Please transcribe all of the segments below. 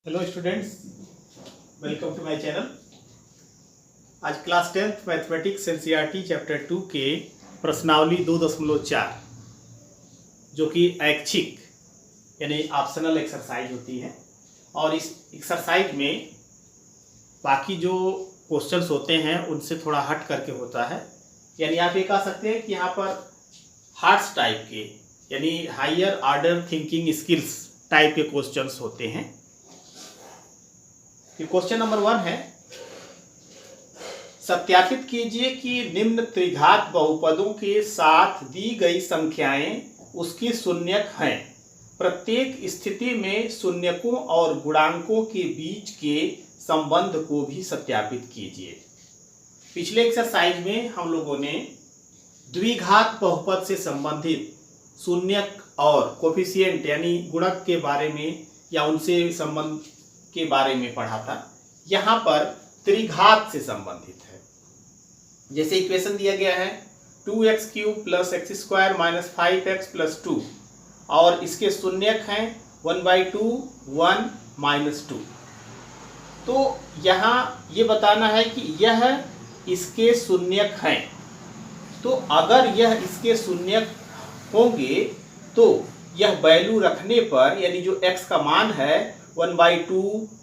Hello students, welcome to my channel. आज class 10th mathematics NCERT chapter 2 के प्रश्नावली 2.4 जो कि ऐच्छिक यानी ऑप्शनल एक्सरसाइज होती है, और इस एक्सरसाइज में बाकी जो क्वेश्चंस होते हैं उनसे थोड़ा हट करके होता है। यानी आप ये कह सकते हैं कि यहाँ पर हार्ट्स टाइप के यानी higher order thinking skills type के क्वेश्चंस होते हैं। क्वेश्चन नंबर 1 है, सत्यापित कीजिए कि निम्न त्रिघात बहुपदों के साथ दी गई संख्याएं उसकी शून्यक हैं। प्रत्येक स्थिति में शून्यकों और गुणांकों के बीच के संबंध को भी सत्यापित कीजिए। पिछले एक्सरसाइज में हम लोगों ने द्विघात बहुपद से संबंधित शून्यक और कोफिशिएंट यानी गुणक के बारे में या उनसे संबंध के बारे में पढ़ा था। यहाँ पर त्रिघात से संबंधित है। जैसे इक्वेशन दिया गया है 2x³ + x² - 5x + 2 और इसके शून्यक हैं 1/2 1 - 2। तो यहाँ ये बताना है कि यह इसके शून्यक हैं। तो अगर यह इसके शून्यक होंगे तो यह वैल्यू रखने पर यानी जो x का मान है 1/2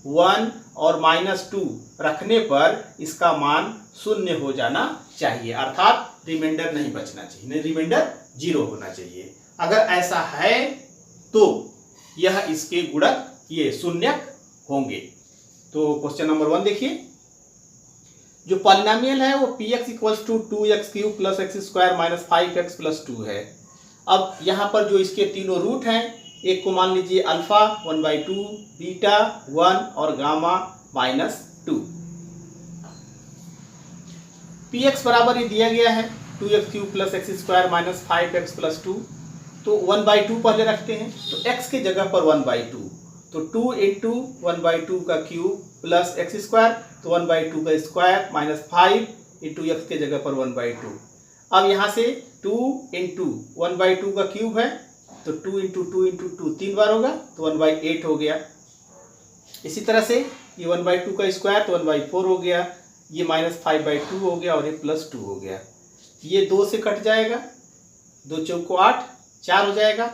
1 और -2 रखने पर इसका मान 0 हो जाना चाहिए, अर्थात रिमाइंडर नहीं बचना चाहिए, रिमाइंडर 0 होना चाहिए। अगर ऐसा है तो यह इसके गुणक ये शून्यक होंगे। तो क्वेश्चन नंबर 1 देखिए, जो पॉलिनोमियल है वो px = 2x³ + x² - 5x + 2 है। अब यहाँ पर जो इसके तीनों रूट हैं, एक को मान लीजिए अल्फा 1/2, बीटा 1 और गामा -2। px बराबर ये दिया गया है 2x³ + x² - 5x + 2। तो 1/2 पहले रखते हैं, तो x के जगह पर 1/2, तो 2 × 1/2 का क्यूब प्लस x², तो 1/2 का स्क्वायर माइनस 5 × x के जगह पर 1/2। अब यहाँ से 2 × 1/2 का क्यूब है, तो 2 × 2 × 2 3 बार होगा, तो 1/8 हो गया। इसी तरह से ये 1/2 का स्क्वायर तो 1/4 हो गया, ये -5/2 हो गया और ये +2 हो गया। ये 2 से कट जाएगा, 2 चौको 8 4 हो जाएगा।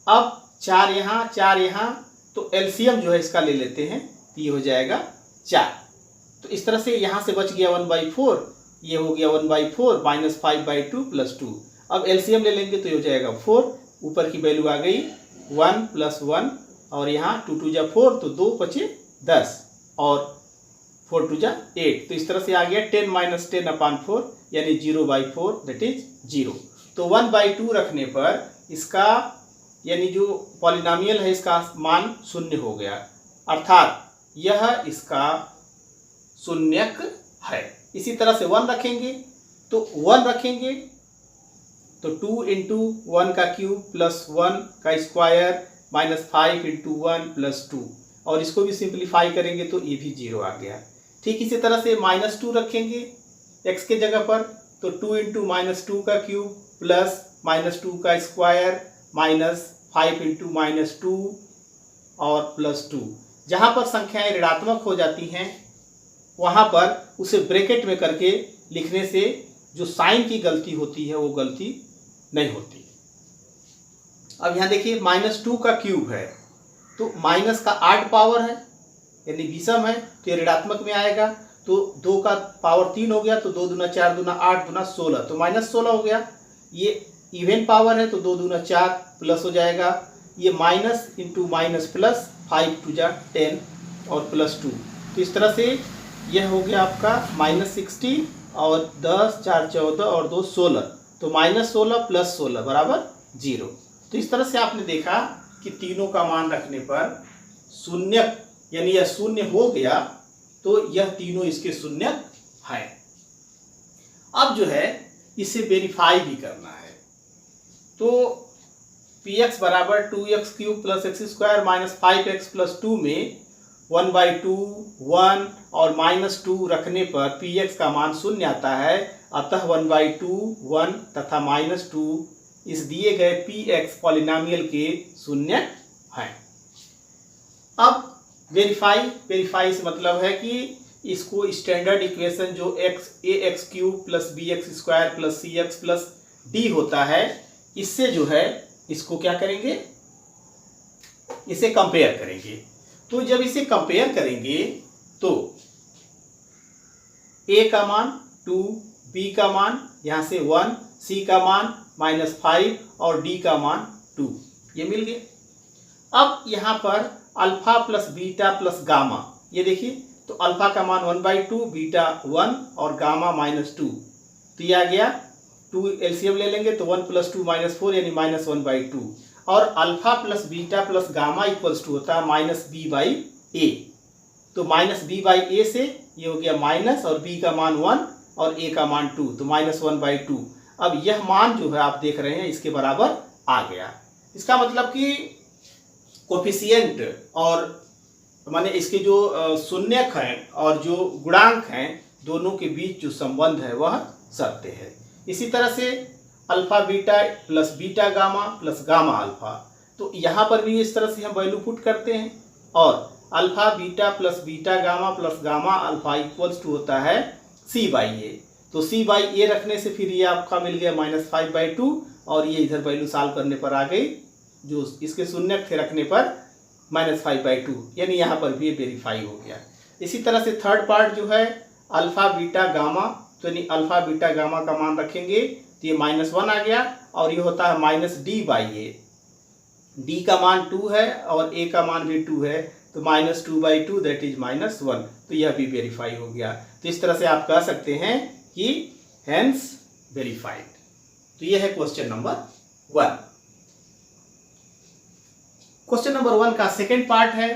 अब 4 यहाँ, तो एलसीएम जो है इसका ले लेते हैं, तो ये हो जाएगा 4। तो इस तरह से यहाँ से बच गया 1/4, ये हो गया 1/4 -5/2 +2। अब एलसीएम ले लेंगे तो ये हो जाएगा 4, ऊपर की वैल्यू आ गई 1 + 1 और यहाँ 2 × 2 = 4, तो 2 × 5 = 10 और 4 × 2 = 8। तो इस तरह से आ गया 10 - 10/4 यानी 0/4 दैट इज 0। तो 1/2 रखने पर इसका यानी जो पॉलिनोमियल है इसका मान 0 हो गया, अर्थात यह इसका शून्यक है। इसी तरह से 1 रखेंगे, तो 1 रखेंगे तो 2 × 1 का क्यूब प्लस 1 का स्क्वायर माइनस 5 × 1 + 2 और इसको भी सिंप्लीफाई करेंगे तो ये भी 0 आ गया। ठीक इसी तरह से -2 रखेंगे x के जगह पर, तो 2 × -2 का क्यूब प्लस -2 का स्क्वायर माइनस 5 × -2 और +2। जहाँ पर संख्याएं ऋणात्मक हो जाती हैं वहाँ पर उसे ब्रैकेट में करके लिखने से जो साइन की गलती होती है वो गलती नहीं होती। अब यहाँ देखिए -2 का क्यूब है, तो माइनस का 8 पावर है यानी विषम है, तो ये ऋणात्मक में आएगा। तो 2 का पावर 3 हो गया, तो 2 दूना 4 दूना 8 दूना 16, तो -16 हो गया। ये इवन पावर है, तो 2 दूना 4 प्लस हो जाएगा। ये माइनस इंटू माइनस प्लस 5 × 2 = 10 और +2। तो इस तरह से यह हो गया आपका -60 और 10 4 14 और 2 16, तो -16 + 16 बराबर 0। तो इस तरह से आपने देखा कि तीनों का मान रखने पर शून्यक यानी यह शून्य हो गया, तो यह तीनों इसके शून्यक हैं। अब जो है इसे वेरीफाई भी करना है, तो px बराबर 2x³ + x² - 5x + 2 में 1/2 1 और -2 रखने पर px का मान 0 आता है, अतः 1/2 1 तथा -2 इस दिए गए px पॉलिनोमियल के शून्यक हैं। अब वेरीफाई से मतलब है कि इसको स्टैंडर्ड इक्वेशन जो a x cube plus b x square plus c x plus d होता है, इससे जो है इसको क्या करेंगे, इसे कंपेयर करेंगे। तो जब इसे कंपेयर करेंगे तो ए का मान 2, बी का मान यहाँ से 1, सी का मान -5 और डी का मान 2, ये मिल गए। अब यहाँ पर alpha plus beta plus gamma, ये देखिए, तो अल्फा का मान 1/2, बीटा 1 और गामा -2, तो ये आ गया 2 एलसीएम ले लेंगे तो 1 + 2 -4 यानी -1/2 और alpha plus beta plus gamma equals to होता है -b/a। तो -b/a से ये हो गया माइनस और b का मान 1 और a का मान 2, तो -1/2। अब यह मान जो है आप देख रहे हैं इसके बराबर आ गया। इसका मतलब कि कोफिशिएंट और माने इसके जो शून्यक हैं और जो गुणांक हैं दोनों के बीच जो संबंध है वह सत्य है। इसी तरह से alpha beta plus beta gamma plus gamma alpha, तो यहाँ पर भी इस तरह से हम वैल्यू पुट करते हैं और alpha beta plus beta gamma plus gamma alpha equals to होता है c/a। तो c/a रखने से फिर ये आपका मिल गया -5/2 और ये इधर वैल्यू सॉल्व करने पर आ गई, जो इसके शून्यक थे रखने पर -5/2, यानी यहाँ पर भी ये वेरीफाई हो गया। इसी तरह से थर्ड पार्ट जो है अल्फा बीटा गामा, तो यानी अल्फा बीटा गामा का मान रखेंगे तो ये -1 आ गया और ये होता है -d/a। d का मान 2 है और a का मान भी 2 है, तो -2/2 दैट इज -1, तो यह भी वेरीफाई हो गया। तो इस तरह से आप कह सकते हैं कि हेंस वेरीफाइड। तो यह है क्वेश्चन नंबर 1। क्वेश्चन नंबर 1 का सेकेंड पार्ट है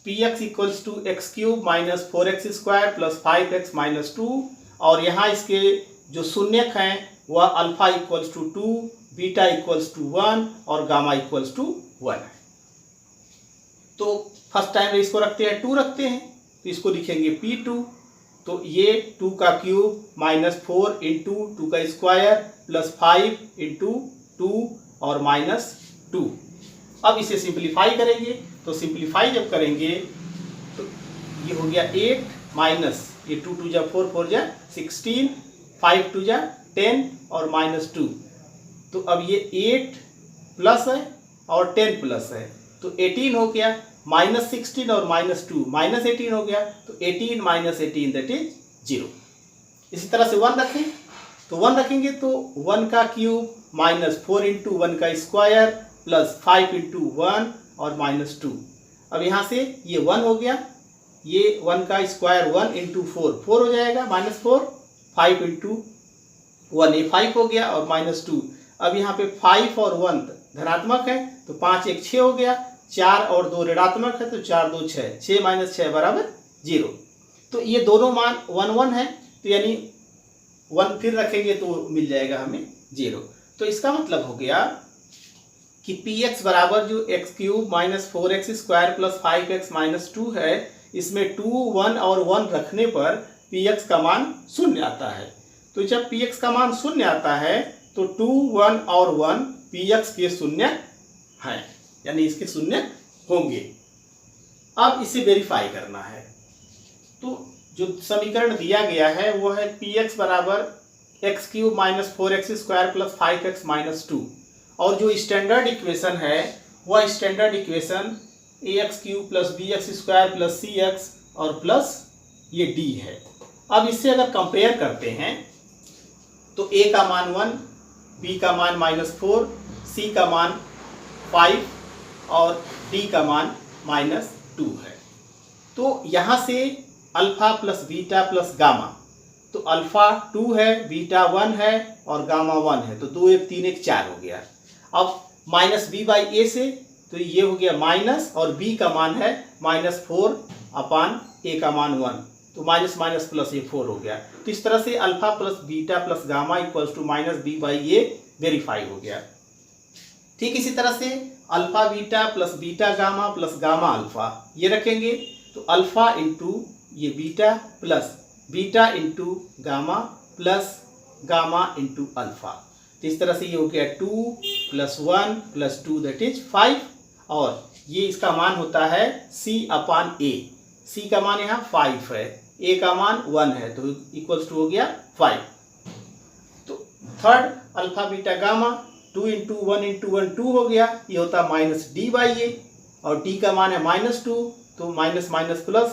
px = x³ - 4x² + 5x - 2 और यहाँ इसके जो शून्यक हैं वह अल्फा = 2, बीटा = 1 और गामा = 1 है। तो फर्स्ट टाइम इसको रखते हैं 2 रखते हैं, तो इसको लिखेंगे p2, तो ये 2 का क्यूब -4 × 2 का स्क्वायर प्लस 5 × 2 और -2। अब इसे सिंप्लीफाई करेंगे, तो सिंप्लीफाई जब करेंगे तो ये हो गया 8 माइनस ये 2 × 2 = 4, 4 × 16, 5 × 2 = 10 और -2। तो अब ये 8 प्लस है और 10 प्लस है, तो 18 हो गया, -16 और -2 -18 हो गया, तो 18 - 18 दैट इज 0। इसी तरह से 1 रखें, तो 1 रखेंगे तो 1 का क्यूब -4 × 1 का स्क्वायर प्लस 5 × 1 और -2। अब यहाँ से ये 1 हो गया, ये 1 का स्क्वायर 1 × 4 4 हो जाएगा -4, 5 × 1 ये 5 हो गया और -2। अब यहाँ पे 5 और 1 धनात्मक है तो 5 1 6 हो गया, 4 और 2 ऋणात्मक है तो 4 2 6, 6 - 6 = 0। तो ये दोनों मान 1 1 है, तो यानी 1 फिर रखेंगे तो मिल जाएगा हमें 0। तो इसका मतलब हो गया कि px बराबर जो x³ - 4x² + 5x - 2 है, इसमें 2 1 और 1 रखने पर px का मान 0 आता है। तो जब px का मान 0 आता है तो 2 1 और 1 px के शून्य हैं, यानी इसके शून्य होंगे। अब इसे वेरीफाई करना है, तो जो समीकरण दिया गया है वो है px बराबर x³ - 4x² + 5x - 2 और जो स्टैंडर्ड इक्वेशन है वह standard equation ax³ + bx² + cx और प्लस ये d है। अब इससे अगर कंपेयर करते हैं तो a का मान 1, b का मान -4, c का मान 5 और d का मान -2 है। तो यहाँ से alpha plus beta plus gamma, तो अल्फा 2 है, बीटा 1 है और गामा 1 है, तो 2 1 3 1 4 हो गया। अब -b/a से तो ये हो गया माइनस और b का मान है -4/a का मान 1, तो माइनस माइनस प्लस ये 4 हो गया। तो इस तरह से alpha plus beta plus gamma = -b/a verify हो गया। ठीक इसी तरह से alpha beta plus beta gamma plus gamma alpha ये रखेंगे, तो अल्फा × ये beta plus beta × gamma plus gamma × alpha. तो इस तरह से ये हो गया 2 + 1 + 2 दैट इज 5 और ये इसका मान होता है c अपान a। c का मान यहाँ 5 है, a का मान 1 है, तो इक्वल्स टू हो गया 5। तो third alpha beta gamma 2 into 1 into 1 2 हो गया, ये होता है माइनस डी बाई ए, और d का मान है -2, तो माइनस माइनस प्लस,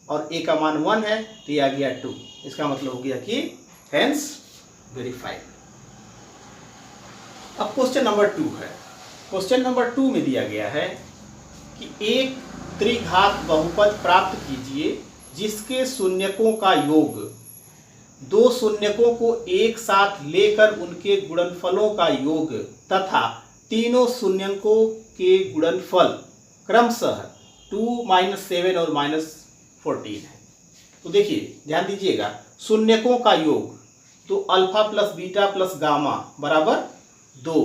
और a का मान 1 है, तो ये आ गया 2। इसका मतलब हो गया कि हेंस वेरीफाइड। अब क्वेश्चन नंबर 2 है। क्वेश्चन नंबर 2 में दिया गया है कि एक त्रिघात बहुपद प्राप्त कीजिए जिसके शून्यकों का योग दो शून्यकों को एक साथ लेकर उनके गुणनफलों का योग तथा तीनों शून्यकों के गुणनफल क्रमशः 2, -7 और -14 है। तो देखिए ध्यान दीजिएगा, शून्यकों का योग तो alpha plus beta plus gamma बराबर 2,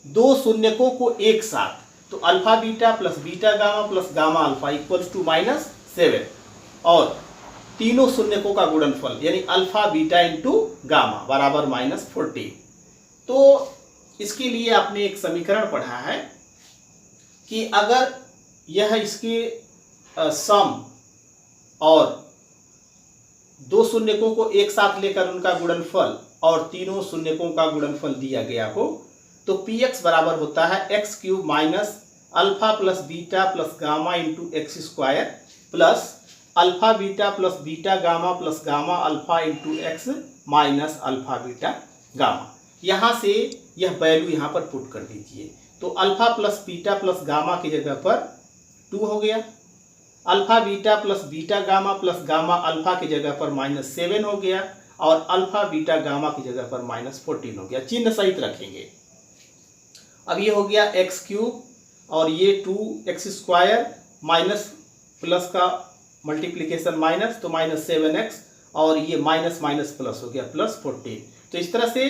दो शून्यकों को एक साथ, तो alpha beta plus beta gamma plus gamma alpha equals to -7, और तीनों शून्यकों का गुणनफल यानी अल्फा बीटा इंटू गामा बराबर -14। तो इसके लिए आपने एक समीकरण पढ़ा है कि अगर यह इसके सम और दो शून्यकों को एक साथ लेकर उनका गुणनफल और तीनों शून्यकों का गुणनफल दिया गया हो, तो px बराबर होता है x³ minus alpha plus beta plus gamma into x² plus alpha beta plus beta gamma plus gamma alpha into x minus alpha beta gamma. यहाँ से यह वैल्यू यहाँ पर पुट कर दीजिए, तो alpha plus beta plus gamma की जगह पर 2 हो गया, alpha beta plus beta gamma plus gamma alpha की जगह पर -7 हो गया, और अल्फा बीटा गामा की जगह पर -14 हो गया। चिन्ह सहित रखेंगे। अब ये हो गया x³ और ये 2x² माइनस प्लस का मल्टीप्लिकेशन माइनस, तो -7x, और ये माइनस माइनस प्लस हो गया +14। तो इस तरह से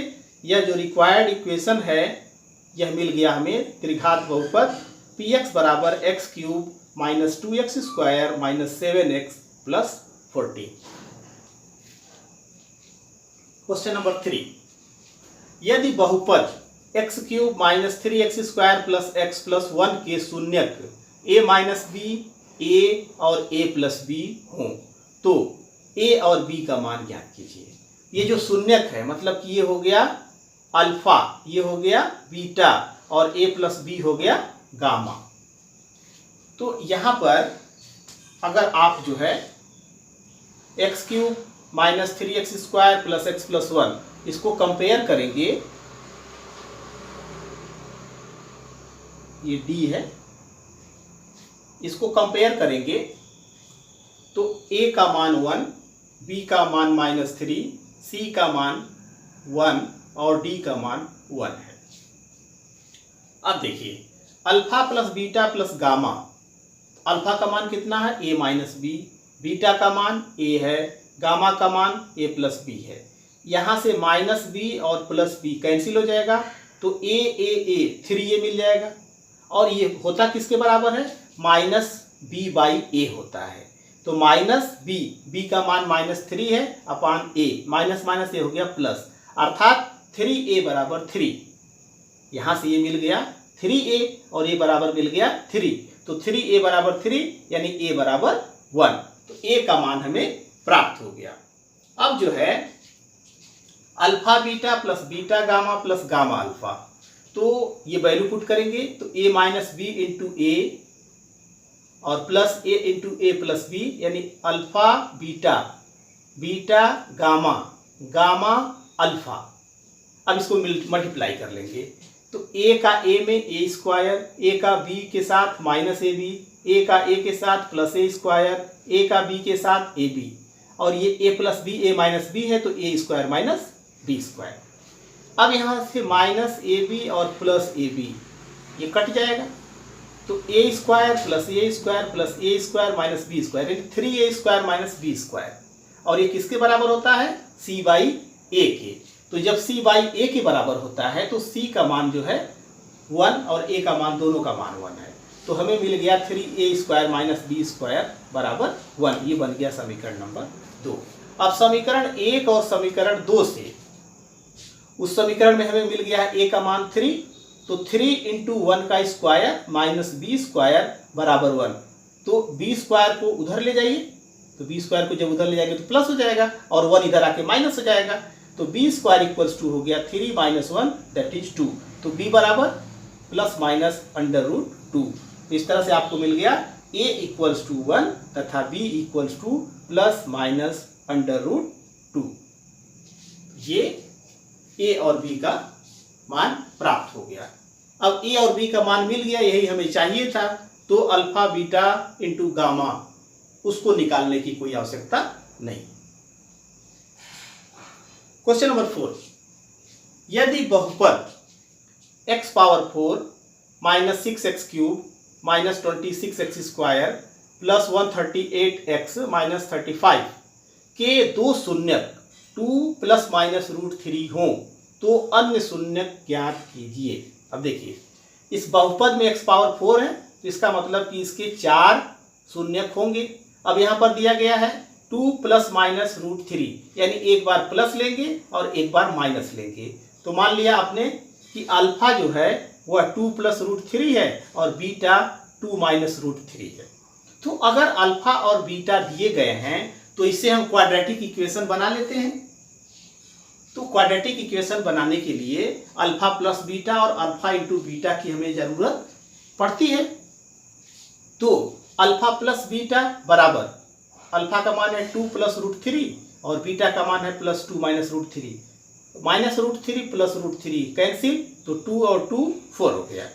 यह जो रिक्वायर्ड इक्वेशन है यह मिल गया हमें त्रिघात बहुपद px बराबर x³ minus 2x² minus 7x plus 14। Question number 3, यदि बहुपद x³ minus 3x² plus x plus 1 के शून्यक a माइनस बी, a और a प्लस बी हों, तो a और b का मान ज्ञात कीजिए। ये जो शून्यक है मतलब कि ये हो गया अल्फा, ये हो गया बीटा, और a प्लस बी हो गया गामा। तो यहाँ पर अगर आप जो है x³ minus 3x² plus x plus 1 इसको कंपेयर करेंगे, ये d है, इसको कंपेयर करेंगे तो a का मान 1, b का मान -3, c का मान 1 और d का मान 1 है। अब देखिए alpha plus beta plus gamma, alpha का मान कितना है a माइनस बी, बीटा का मान a है, गामा का मान a प्लस बी है। यहाँ से -b और +b कैंसिल हो जाएगा, तो a 3a मिल जाएगा, और ये होता किसके बराबर है -b/a होता है। तो -b का मान -3 है अपान a, माइनस माइनस ये हो गया प्लस, अर्थात 3a बराबर 3। यहाँ से ये मिल गया 3a और a बराबर मिल गया 3, तो 3a बराबर 3 यानी a बराबर 1, तो a का मान हमें प्राप्त हो गया। अब जो है alpha beta plus beta gamma plus gamma alpha, तो ये वैल्यू पुट करेंगे, तो a minus b into a और plus a into a plus b, यानी alpha beta beta gamma gamma alpha. अब इसको मल्टीप्लाई कर लेंगे, तो a का a में a², a का b के साथ -ab, a का a के साथ +a², a का b के साथ ab, और ये a plus B a minus b है, तो a² माइनस b²। अब यहाँ से -ab और +ab ये कट जाएगा, तो a² plus a² plus a² minus b² यानी 3a² माइनस b², और ये किसके बराबर होता है c/a के। तो जब c/a के बराबर होता है तो c का मान जो है 1 और a का मान, दोनों का मान 1 है, तो हमें मिल गया 3a² माइनस b² बराबर 1। ये बन गया समीकरण नंबर 2। अब समीकरण 1 और समीकरण 2 से, उस समीकरण में हमें मिल गया है a का मान 3, तो 3 इंटू 1 का स्क्वायर माइनस b² बराबर 1, तो बी स्क्वायर को उधर ले जाइए, तो बी स्क्वायर को जब उधर ले जाएंगे तो प्लस हो जाएगा और 1 इधर आके माइनस हो जाएगा, तो बी स्क्वायर इक्वल्स टू हो गया 3 - 1 दैट इज 2, तो बी बराबर प्लस माइनस अंडर रूट 2। इस तरह से आपको मिल गया a इक्वल्स टू 1 तथा b equals to plus minus under root 2। ये a और b का मान प्राप्त हो गया। अब a और b का मान मिल गया, यही हमें चाहिए था, तो अल्फा बीटा इंटू गामा उसको निकालने की कोई आवश्यकता नहीं। क्वेश्चन नंबर 4, यदि बहुपद x power 4 minus 6x cube minus 26x square plus 138x minus 35 के दो शून्यक 2 प्लस माइनस रूट 3 हों तो अन्य शून्यक ज्ञात कीजिए। अब देखिए, इस बहुपद में x पावर 4 है, तो इसका मतलब कि इसके 4 शून्यक होंगे। अब यहाँ पर दिया गया है 2 प्लस माइनस रूट 3, यानी एक बार प्लस लेंगे और एक बार माइनस लेंगे। तो मान लिया आपने कि अल्फा जो है वह 2 प्लस रूट 3 है और बीटा 2 माइनस रूट 3 है। तो अगर अल्फा और बीटा दिए गए हैं तो इससे हम क्वाड्रेटिक इक्वेशन बना लेते हैं। तो क्वाड्रेटिक इक्वेशन बनाने के लिए अल्फा प्लस बीटा और अल्फा इंटू बीटा की हमें जरूरत पड़ती है। तो अल्फा प्लस बीटा बराबर, अल्फा का मान है 2 प्लस रूट 3 और बीटा का मान है plus 2 minus root 3, minus root 3 plus root 3 cancel, तो 2 और 2 4 हो गया।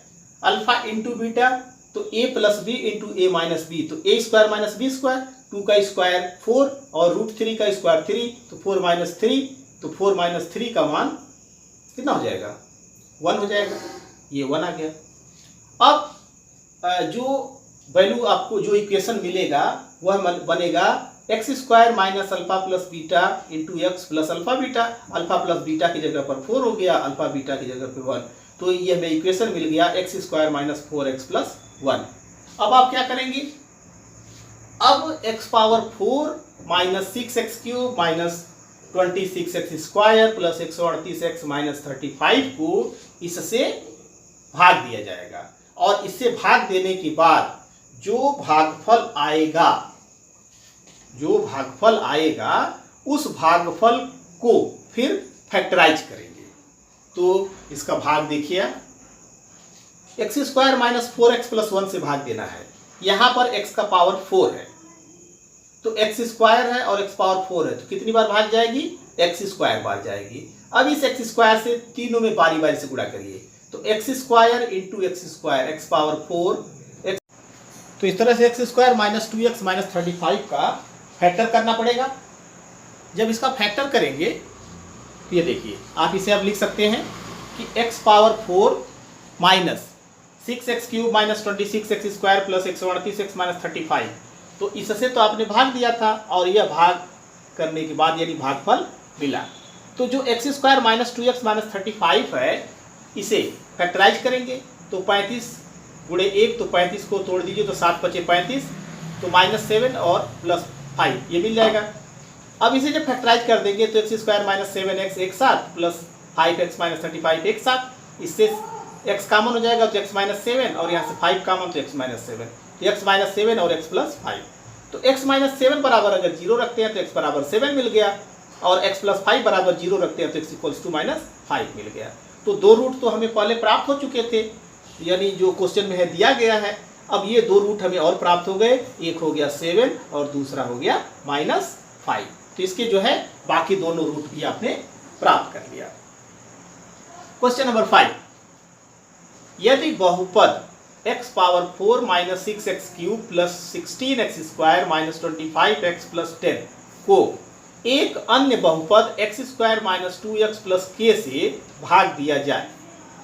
अल्फा इंटू बीटा, तो a plus B into A minus B, तो a square minus B square, 2 का स्क्वायर 4 और रूट 3 का स्क्वायर 3, तो 4 माइनस 3, तो 4 माइनस 3 का मान कितना हो जाएगा, 1 हो जाएगा। ये 1 आ गया। अब जो वैल्यू आपको जो इक्वेशन मिलेगा वह बनेगा x square minus alpha plus beta into x plus alpha beta. Alpha plus beta की जगह पर 4 हो गया, अल्फा बीटा की जगह पर 1, तो ये हमें इक्वेशन मिल गया x square minus 4x plus 1। अब आप क्या करेंगे, अब x power 4 minus 6x cube minus 26x square plus 138x minus 35 को इससे भाग दिया जाएगा और इससे भाग देने के बाद जो भागफल आएगा उस भागफल को फिर फैक्टराइज करेंगे। तो इसका भाग देखिए, x square minus 4x plus 1 से भाग देना है। यहां पर x का पावर 4 है, तो x स्क्वायर है और x पावर 4 है, तो कितनी बार भाग जाएगी, x स्क्वायर बार जाएगी। अब इस x स्क्वायर से तीनों में बारी बारी से गुणा करिए, तो x square into x square, x power 4 x, तो इस तरह से x square minus 2x minus 35 का फैक्टर करना पड़ेगा। जब इसका फैक्टर करेंगे तो ये देखिए, आप इसे अब लिख सकते हैं कि x power 4 minus 6x cube minus 26x square plus 138x minus 35, तो इससे तो आपने भाग दिया था और यह भाग करने के बाद यानी भागफल मिला। तो जो x square minus 2x minus 35 है इसे फैक्टराइज करेंगे, तो 35 गुणे 1, तो 35 को तोड़ दीजिए तो 7 बचे 35, तो माइनस 7 और प्लस 5 ये मिल जाएगा। अब इसे जब फैक्टराइज कर देंगे तो एक्स स्क्वायर माइनस 7x एक साथ प्लस 5x माइनस 35 एक साथ, इससे x कॉमन हो जाएगा तो x माइनस 7 और यहाँ से 5 कॉमन तो x माइनस 7, तो x माइनस 7 और x प्लस 5, तो x माइनस 7 बराबर अगर 0 रखते हैं तो x बराबर 7 मिल गया और x प्लस 5 बराबर 0 रखते हैं तो x इक्वल्स टू माइनस 5 मिल गया। तो दो रूट तो हमें पहले प्राप्त हो चुके थे, यानी जो क्वेश्चन में है दिया गया है। अब ये दो रूट हमें और प्राप्त हो गए, एक हो गया 7 और दूसरा हो गया माइनस 5, तो इसके जो है बाकी दोनों रूट भी आपने प्राप्त कर लिया। क्वेश्चन नंबर 5, यदि बहुपद x power 4 minus 6x cube plus 16x square minus 25x plus 10 को एक अन्य बहुपद x square minus 2x plus k से भाग दिया जाए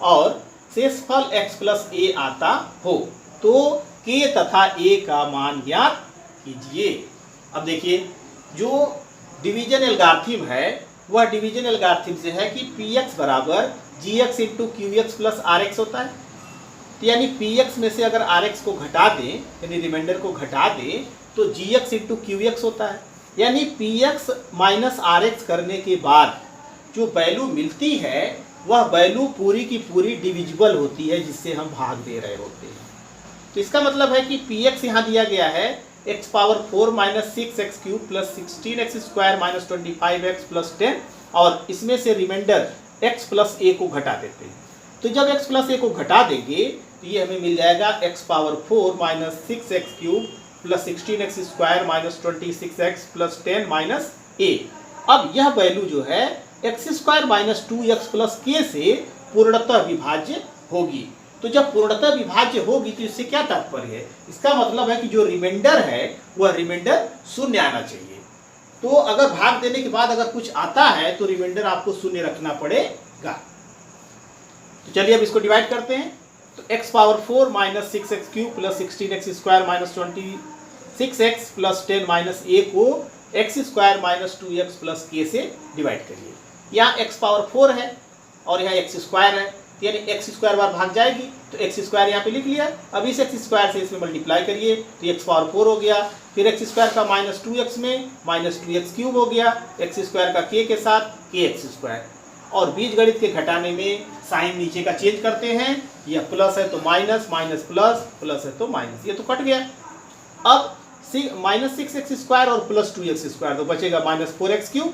और शेषफल x प्लस a आता हो तो k तथा a का मान ज्ञात कीजिए। अब देखिए, जो डिवीजन एल्गोरिथम है वह डिवीजन एल्गोरिथम से है कि px बराबर gx into qx plus rx होता है, तो यानी px में से अगर rx को घटा दें यानी रिमाइंडर को घटा दें तो gx इंटू qx होता है, यानी px माइनस rx करने के बाद जो वैल्यू मिलती है वह वैल्यू पूरी की पूरी डिविजिबल होती है जिससे हम भाग दे रहे होते हैं। तो इसका मतलब है कि पी एक्स यहाँ दिया गया है x power 4 minus 6x³ plus 16x² minus 25x plus 10, और इसमें से रिमाइंडर x प्लस a को घटा देते हैं। तो जब x प्लस a को घटा देंगे तो ये हमें मिल जाएगा x power 4 minus 6x³ plus 16x² minus 26x plus 10 minus a। अब यह वैल्यू जो है x² minus 2x plus k से पूर्णतः विभाज्य होगी। तो जब पूर्णतः विभाज्य होगी तो इससे क्या तात्पर्य है? इसका मतलब है कि जो रिमाइंडर है वह रिमाइंडर शून्य आना चाहिए। तो अगर भाग देने के बाद अगर कुछ आता है तो रिमाइंडर आपको शून्य रखना पड़ेगा। तो चलिए अब इसको डिवाइड करते हैं। तो x power 4 minus 6x³ plus 16x² minus 26x plus 10 minus a को x² minus 2x plus k से डिवाइड करिए। यहाँ x पावर 4 है और यहाँ x² है, यानी x² बार भाग जाएगी तो x² यहाँ पे लिख लिया। अब इस x² से इसमें मल्टीप्लाई करिए तो x पावर 4 हो गया, फिर x² का माइनस 2x में माइनस 2x³ हो गया, x² का k के साथ kx², और बीजगणित के घटाने में साइन नीचे का चेंज करते हैं, यह प्लस है तो माइनस, माइनस प्लस, प्लस है तो माइनस, ये तो कट गया। अब माइनस 6x² और प्लस 2x² तो बचेगा माइनस 4x³,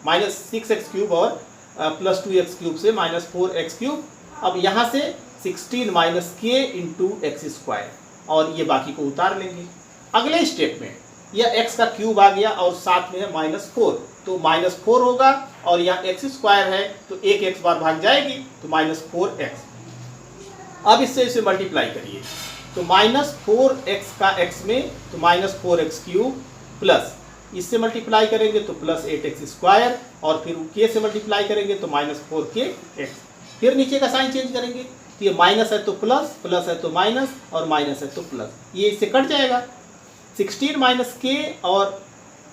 माइनस 6x³ और प्लस 2x³ से माइनस 4x³। अब यहाँ से 16 माइनस k इंटू x², और ये बाकी को उतार लेंगे। अगले स्टेप में यह x का क्यूब आ गया और साथ में है माइनस 4, तो माइनस 4 होगा, और यहाँ x² है तो एक x बार भाग जाएगी तो माइनस 4x। अब इससे इसे मल्टीप्लाई करिए तो माइनस 4x का x में तो माइनस 4x³ प्लस इससे मल्टीप्लाई करेंगे तो प्लस 8x², और फिर k से मल्टीप्लाई करेंगे तो माइनस 4kx। फिर नीचे का साइन चेंज करेंगे तो ये माइनस है तो प्लस, प्लस है तो माइनस, और माइनस है तो प्लस, ये इससे कट जाएगा। 16 माइनस k और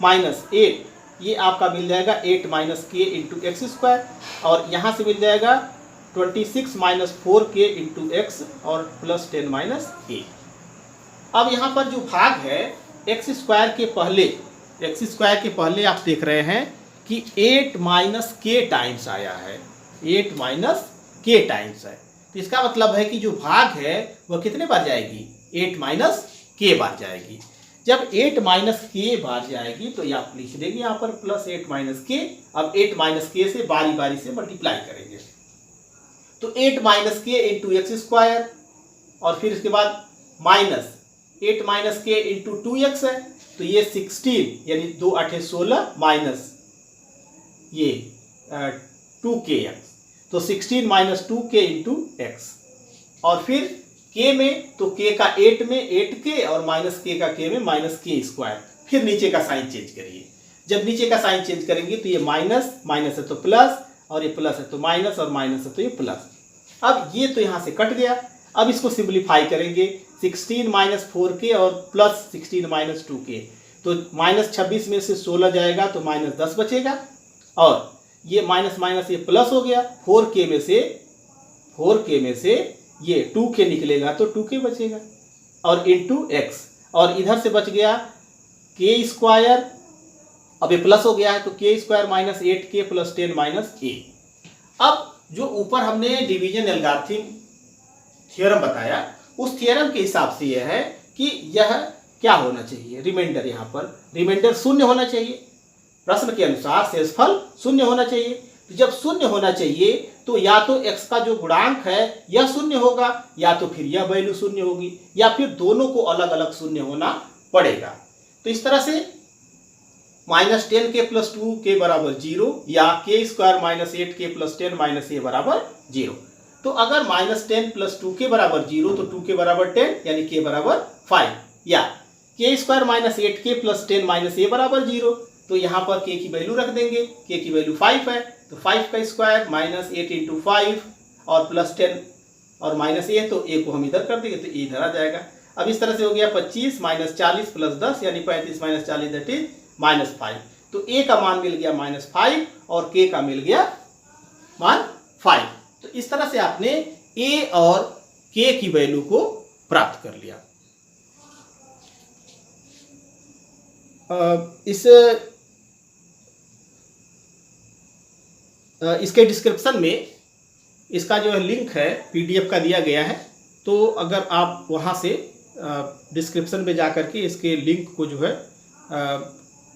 माइनस 8, ये आपका मिल जाएगा 8 माइनस k इंटू x², और यहाँ से मिल जाएगा 26 माइनस 4k इंटू x और प्लस 10 माइनस a। अब यहाँ पर जो भाग है x² के पहले आप देख रहे हैं कि 8 माइनस k टाइम्स आया है, 8 माइनस k टाइम्स है। तो इसका मतलब है कि जो भाग है वह कितने बार जाएगी? 8 माइनस k बार जाएगी। जब 8 माइनस k बार जाएगी तो आप लिख देंगे यहाँ पर प्लस 8 माइनस k। अब 8 माइनस k से बारी बारी से मल्टीप्लाई करेंगे तो 8 माइनस k इंटू x², और फिर इसके बाद minus 8 minus k into 2x है तो ये 16 यानी 2 8 16 माइनस ये 2kx, तो 16 माइनस 2k इंटू x, और फिर k में तो k का 8 में 8k और माइनस k का k में माइनस k²। फिर नीचे का साइन चेंज करिए। जब नीचे का साइन चेंज करेंगे तो ये माइनस, माइनस है तो प्लस, और ये प्लस है तो माइनस, और माइनस है तो ये प्लस। अब ये तो यहाँ से कट गया। अब इसको सिंप्लीफाई करेंगे 16 माइनस 4k और प्लस 16 माइनस 2k, तो माइनस 26 में से 16 जाएगा तो माइनस 10 बचेगा, और ये माइनस माइनस ये प्लस हो गया। 4k में से ये 2k निकलेगा तो 2k बचेगा, और इंटू x, और इधर से बच गया k²। अब ये प्लस हो गया है तो k² minus 8k plus 10 minus a। अब जो ऊपर हमने डिवीजन एल्गोरिथम थ्योरम बताया, उस थ्योरम के हिसाब से यह है कि यह क्या होना चाहिए, रिमाइंडर, यहाँ पर रिमाइंडर शून्य होना चाहिए। प्रश्न के अनुसार शेषफल शून्य होना चाहिए। तो जब शून्य होना चाहिए तो या तो x का जो गुणांक है यह शून्य होगा, या तो फिर यह वैल्यू शून्य होगी, या फिर दोनों को अलग अलग शून्य होना पड़ेगा। तो इस तरह से माइनस 10k प्लस 2k बराबर 0, या k² minus 8k plus 10 minus a बराबर 0। तो अगर माइनस 10 प्लस 2k बराबर 0 तो 2k बराबर 10 यानी k बराबर 5, या k² minus 8k plus 10 minus a बराबर 0, तो यहाँ पर k की वैल्यू रख देंगे। k की वैल्यू 5 है तो 5 का स्क्वायर माइनस 8 इंटू 5 और प्लस 10 और माइनस a, तो a को हम इधर कर देंगे तो a इधर आ जाएगा। अब इस तरह से हो गया 25 माइनस 40 प्लस 10 यानी 35 माइनस 40 दैट इज माइनस 5। तो a का मान मिल गया माइनस 5 और k का मिल गया मान 5। तो इस तरह से आपने a और k की वैल्यू को प्राप्त कर लिया। इसके डिस्क्रिप्शन में इसका जो लिंक है पीडीएफ का दिया गया है, तो अगर आप वहाँ से डिस्क्रिप्शन में जा करके इसके लिंक को जो है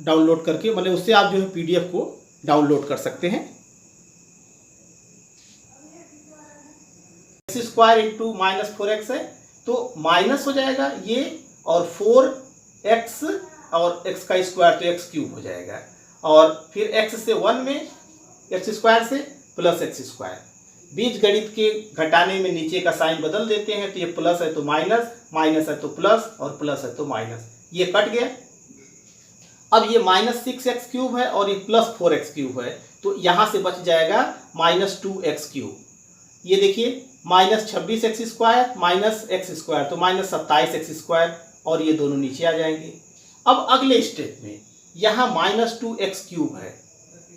डाउनलोड करके, मतलब उससे आप जो है PDF को डाउनलोड कर सकते हैं। X square into minus 4x है तो माइनस हो जाएगा ये, और 4x और x का स्क्वायर तो x क्यूब हो जाएगा, और फिर x से 1 में x स्क्वायर से प्लस x स्क्वायर। बीज गणित के घटाने में नीचे का साइन बदल देते हैं, तो ये प्लस है तो माइनस, माइनस है तो प्लस, और प्लस है तो माइनस, ये कट गया। अब ये माइनस 6x क्यूब है और ये प्लस 4x क्यूब है, तो यहाँ से बच जाएगा माइनस 2x क्यूब। ये देखिए minus 26x square minus x square, तो माइनस 27x स्क्वायर, और ये दोनों नीचे आ जाएंगे। अब अगले स्टेप में यहाँ माइनस 2x क्यूब है,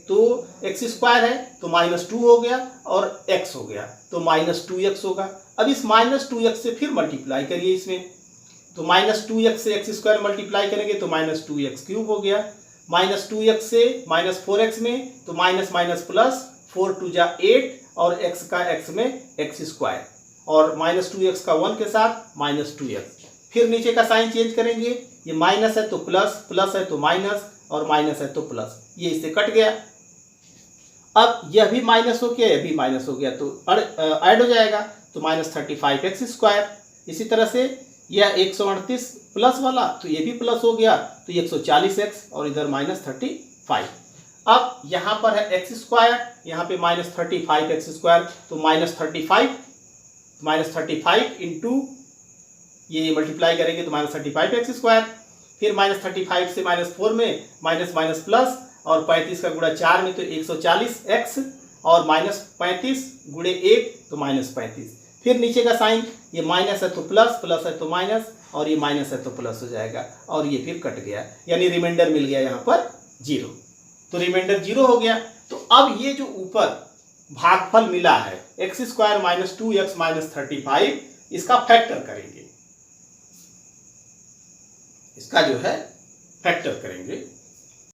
तो x स्क्वायर है तो माइनस 2 हो गया, और x हो गया तो माइनस 2x होगा। अब इस माइनस 2x से फिर मल्टीप्लाई करिए इसमें, तो माइनस 2x से x स्क्वायर मल्टीप्लाई करेंगे तो माइनस 2x क्यूब हो गया। माइनस 2x से माइनस 4x में तो माइनस माइनस प्लस, 4 2 जा 8, और x का x में x स्क्वायर, और माइनस 2x का 1 के साथ माइनस 2x। फिर नीचे का साइन चेंज करेंगे, ये माइनस है तो प्लस, प्लस है तो माइनस, और माइनस है तो प्लस, ये इससे कट गया। अब यह भी माइनस हो गया, यह भी माइनस हो गया, तो ऐड हो जाएगा, तो माइनस 35x स्क्वायर। इसी तरह से यह 138 प्लस वाला, तो ये भी प्लस हो गया, तो 140x, और इधर माइनस 35। अब यहाँ पर है x स्क्वायर, यहाँ पे माइनस 35x स्क्वायर, तो माइनस 35 इंटू ये मल्टीप्लाई करेंगे तो माइनस 35x स्क्वायर। फिर माइनस 35 से माइनस 4 में माइनस माइनस प्लस, और 35 का गुणा 4 में तो 140x, और माइनस 35 गुणे 1 तो माइनस 35। फिर नीचे का साइन, ये माइनस है तो प्लस, प्लस है तो माइनस, और ये माइनस है तो प्लस हो जाएगा, और ये फिर कट गया, यानी रिमाइंडर मिल गया यहाँ पर 0, तो रिमाइंडर 0 हो गया। तो अब ये जो ऊपर भागफल मिला है x square minus 2x minus 35, इसका फैक्टर करेंगे, इसका जो है फैक्टर करेंगे।